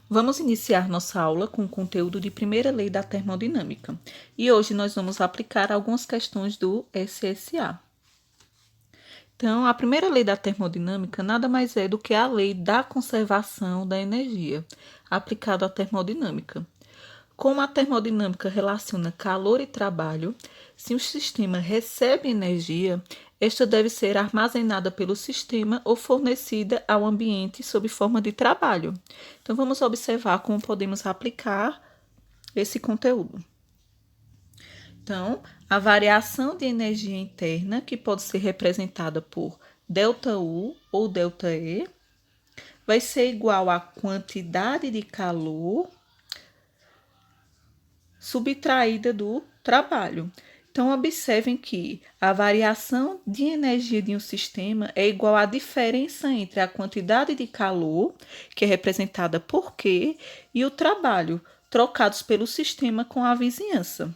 Vamos iniciar nossa aula com o conteúdo de primeira lei da termodinâmica. E hoje nós vamos aplicar algumas questões do SSA. Então, a primeira lei da termodinâmica nada mais é do que a lei da conservação da energia, aplicada à termodinâmica. Como a termodinâmica relaciona calor e trabalho, se o sistema recebe energia, esta deve ser armazenada pelo sistema ou fornecida ao ambiente sob forma de trabalho. Então, vamos observar como podemos aplicar esse conteúdo. Então, a variação de energia interna, que pode ser representada por ΔU ou ΔE, vai ser igual à quantidade de calor subtraída do trabalho. Então, observem que a variação de energia de um sistema é igual à diferença entre a quantidade de calor, que é representada por Q, e o trabalho, trocados pelo sistema com a vizinhança.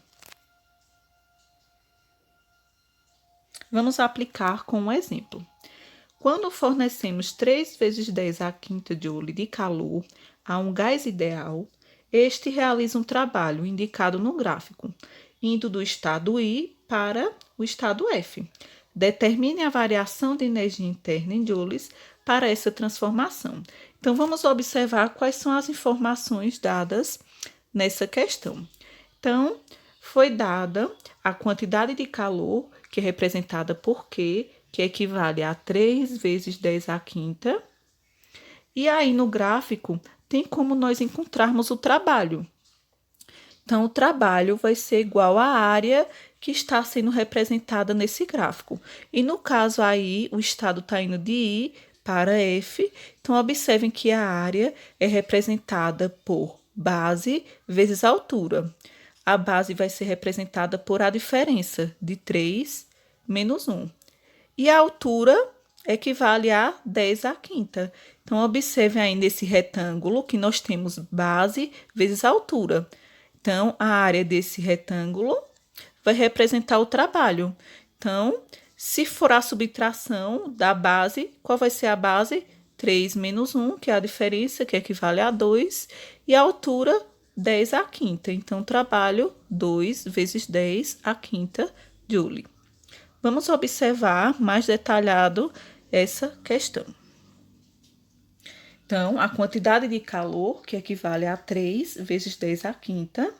Vamos aplicar com um exemplo. Quando fornecemos 3 vezes 10 à quinta joule de calor a um gás ideal, este realiza um trabalho indicado no gráfico, indo do estado I para o estado F. Determine a variação de energia interna em joules para essa transformação. Então, vamos observar quais são as informações dadas nessa questão. Então, foi dada a quantidade de calor, que é representada por Q, que equivale a 3 vezes 10 à quinta. E aí, no gráfico, tem como nós encontrarmos o trabalho. Então, o trabalho vai ser igual à área que está sendo representada nesse gráfico. E no caso aí, o estado está indo de I para F. Então, observem que a área é representada por base vezes altura. A base vai ser representada por a diferença de 3 menos 1. E a altura equivale a 10 à quinta. Então, observe aí nesse retângulo que nós temos base vezes altura. Então, a área desse retângulo vai representar o trabalho. Então, se for a subtração da base, qual vai ser a base? 3 menos 1, que é a diferença, que equivale a 2, e a altura, 10 à quinta. Então, trabalho 2 vezes 10 à quinta joule. Vamos observar mais detalhado essa questão. Então, a quantidade de calor, que equivale a 3 vezes 10 à quinta,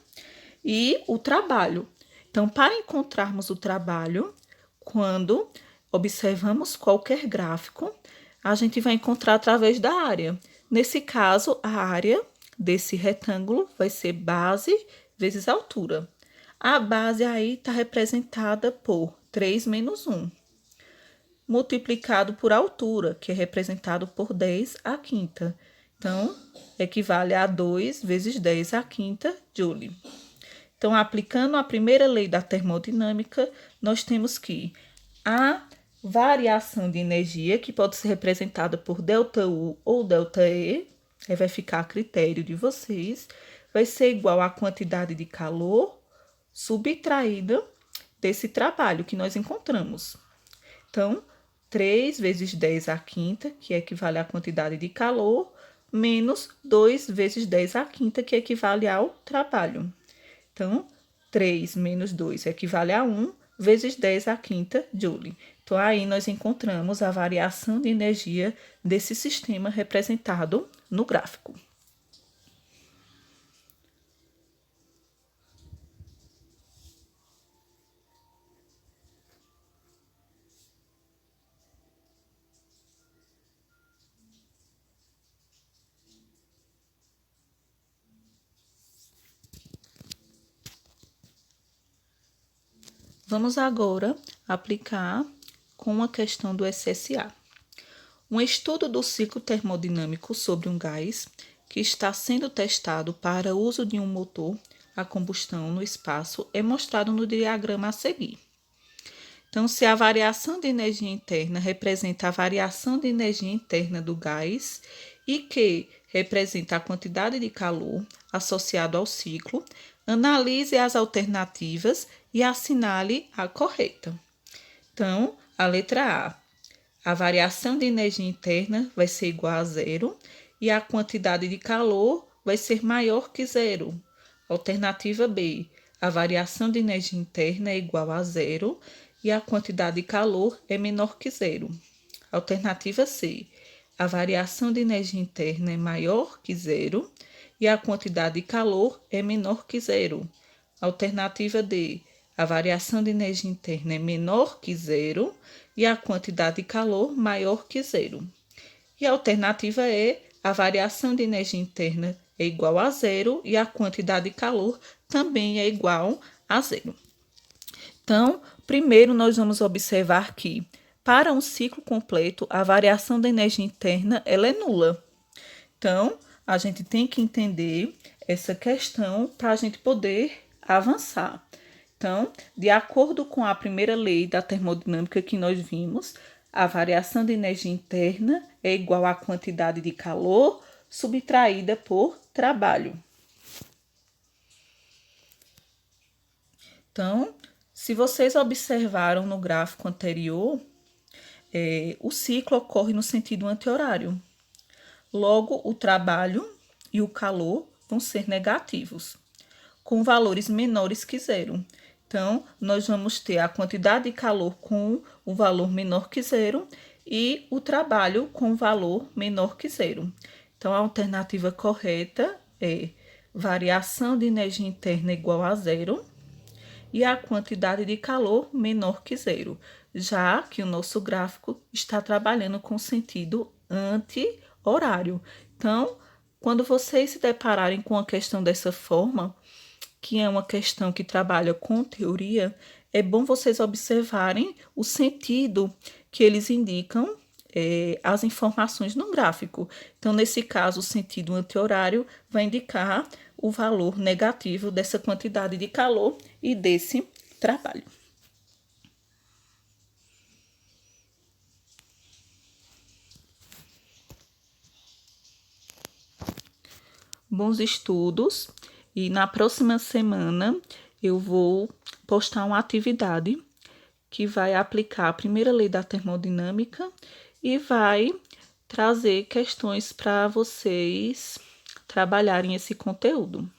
e o trabalho. Então, para encontrarmos o trabalho, quando observamos qualquer gráfico, a gente vai encontrar através da área. Nesse caso, a área desse retângulo vai ser base vezes altura. A base aí está representada por 3 menos 1, multiplicado por altura, que é representado por 10 à quinta. Então, equivale a 2 vezes 10 à quinta joule. Então, aplicando a primeira lei da termodinâmica, nós temos que a variação de energia, que pode ser representada por ΔU ou ΔE, vai ficar a critério de vocês, vai ser igual à quantidade de calor subtraída desse trabalho que nós encontramos. Então, 3 vezes 10 à quinta, que equivale à quantidade de calor, menos 2 vezes 10 à quinta, que equivale ao trabalho. Então, 3 menos 2 equivale a 1 vezes 10 à quinta joule. Então, aí nós encontramos a variação de energia desse sistema representado no gráfico. Vamos agora aplicar com a questão do SSA. Um estudo do ciclo termodinâmico sobre um gás que está sendo testado para uso de um motor a combustão no espaço é mostrado no diagrama a seguir. Então, se a variação de energia interna representa a variação de energia interna do gás e Q representa a quantidade de calor associado ao ciclo, analise as alternativas e assinale a correta. Então, a letra A variação de energia interna vai ser igual a zero e a quantidade de calor vai ser maior que zero. Alternativa B, a variação de energia interna é igual a zero e a quantidade de calor é menor que zero. Alternativa C, a variação de energia interna é maior que zero e a quantidade de calor é menor que zero. Alternativa D, a variação de energia interna é menor que zero e a quantidade de calor maior que zero. E a alternativa E, a variação de energia interna é igual a zero e a quantidade de calor também é igual a zero. Então, primeiro nós vamos observar que, para um ciclo completo, a variação da energia interna ela é nula. Então, a gente tem que entender essa questão para a gente poder avançar. Então, de acordo com a primeira lei da termodinâmica que nós vimos, a variação de energia interna é igual à quantidade de calor subtraída por trabalho. Então, se vocês observaram no gráfico anterior, o ciclo ocorre no sentido anti-horário. Logo, o trabalho e o calor vão ser negativos, com valores menores que zero. Então, nós vamos ter a quantidade de calor com o valor menor que zero e o trabalho com o valor menor que zero. Então, a alternativa correta é variação de energia interna igual a zero e a quantidade de calor menor que zero, já que o nosso gráfico está trabalhando com sentido anti-horário. Então, quando vocês se depararem com uma questão dessa forma, que é uma questão que trabalha com teoria, é bom vocês observarem o sentido que eles indicam as informações no gráfico. Então, nesse caso, o sentido anti-horário vai indicar o valor negativo dessa quantidade de calor e desse trabalho. Bons estudos, e na próxima semana eu vou postar uma atividade que vai aplicar a primeira lei da termodinâmica e vai trazer questões para vocês trabalharem esse conteúdo.